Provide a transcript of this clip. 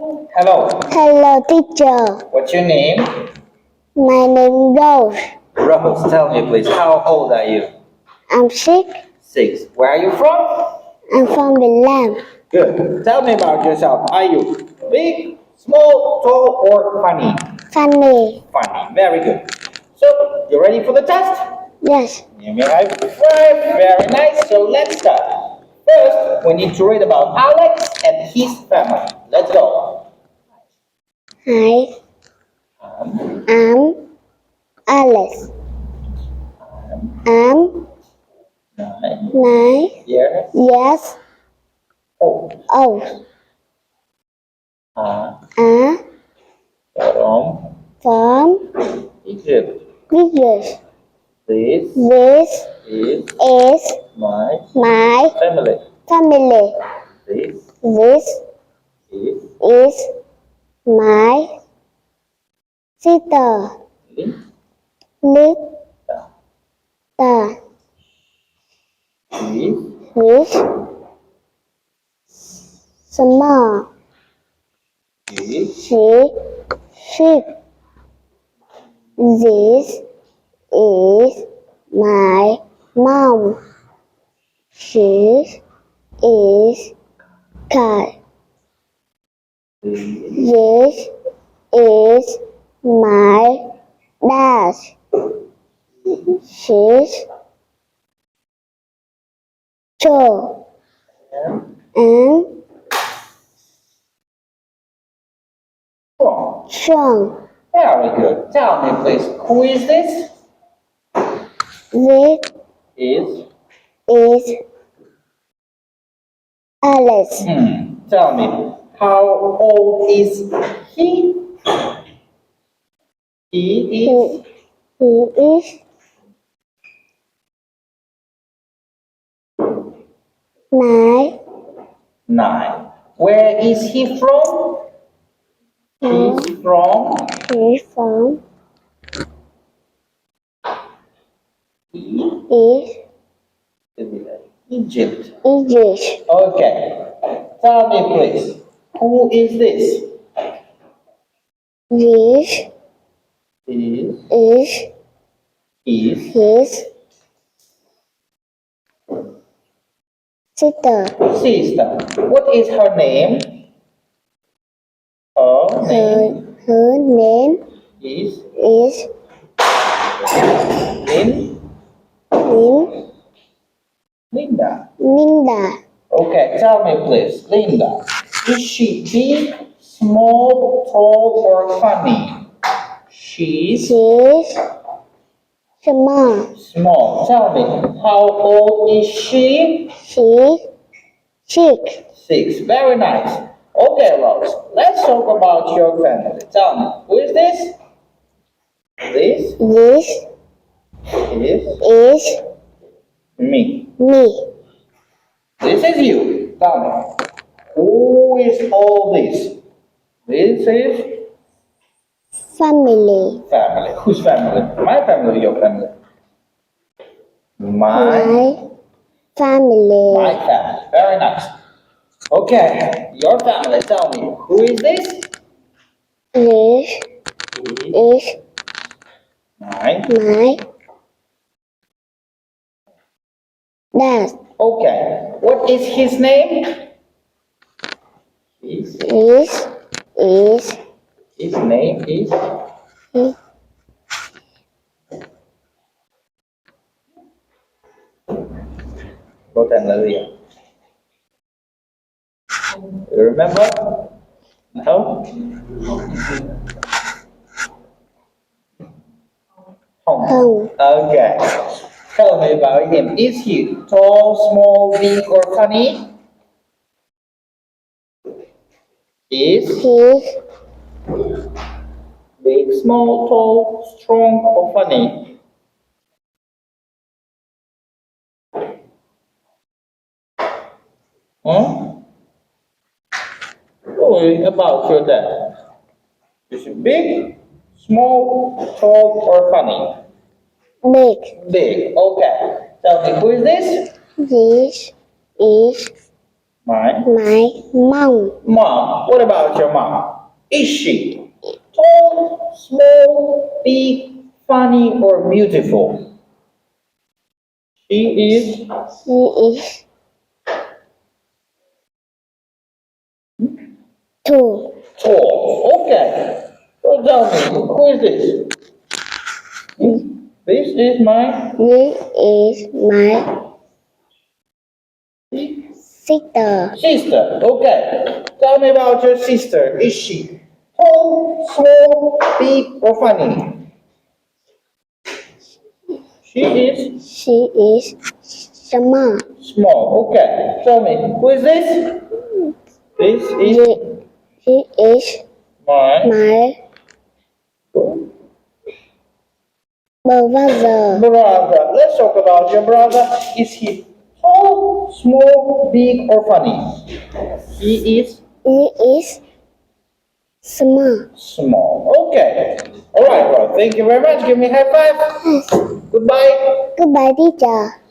Hello. Hello, teacher. What's your name? My name is Rose. Rose, tell me please, how old are you? I'm 6. 6. Where are you from? I'm from Vietnam. Good. Tell me about yourself. Are you big, small, tall, or funny? Funny. Funny. Very good. So, you ready for the test? Yes. Give me a high five. Very nice. So, let's start. First, we need to read about Alex and his family. Let's go. Hi. I'm Alex. I'm 9 Yes. years Oh. old. I'm from Egypt. Egypt. This This is is my my family. family. This This is is my sister. Little with small sheep. This is my mom. She is cat. This is my dad. She's Joe. And Sean. Very good. Tell me please, who is this? This Is is Alex. Tell me, how old is he? He is He is 9. 9. Where is he from? He's from He's from Egypt. Egypt. Okay. Tell me please, who is this? This Is is his sister. sister. What is her name? Her name Her name is is Linda. Linda. Okay, tell me please, Linda, is she big, small, tall, or funny? She's She's small. small. Tell me, how old is she? She's 6. 6. Very nice. Okay, Rose, let's talk about your family. Tell me, who is this? This This is is me. me. This is you. Tell me, who is all this? This is Family. family. Whose family? My family or your family? My Family. family. Very nice. Okay, your family. Tell me, who is this? This is My. my dad. Okay, what is his name? His This is name is. Cô tên là gì ạ? You remember? No? Hồng. Okay. Tell me about him. Is he tall, small, big, or funny? Is He's big, small, tall, strong, or funny? Tell me about your dad. Is he big, small, tall, or funny? big. Big. Okay. Tell me, who is this? This is My My mom. mom. What about your mom? Is she tall, small, big, funny, or beautiful? She is She is two. tall. Okay. So tell me, who is this? This is my This is my sister. sister. Okay. Tell me about your sister. Is she tall, small, big, or funny? She is She is small. small. Okay. Tell me, who is this? This is She is my my brother. brother. Let's talk about your brother. Is he tall, small, big, or funny? He is He is small. small. Okay. All right. Well, thank you very much. Give me a high five. Goodbye. Goodbye, teacher.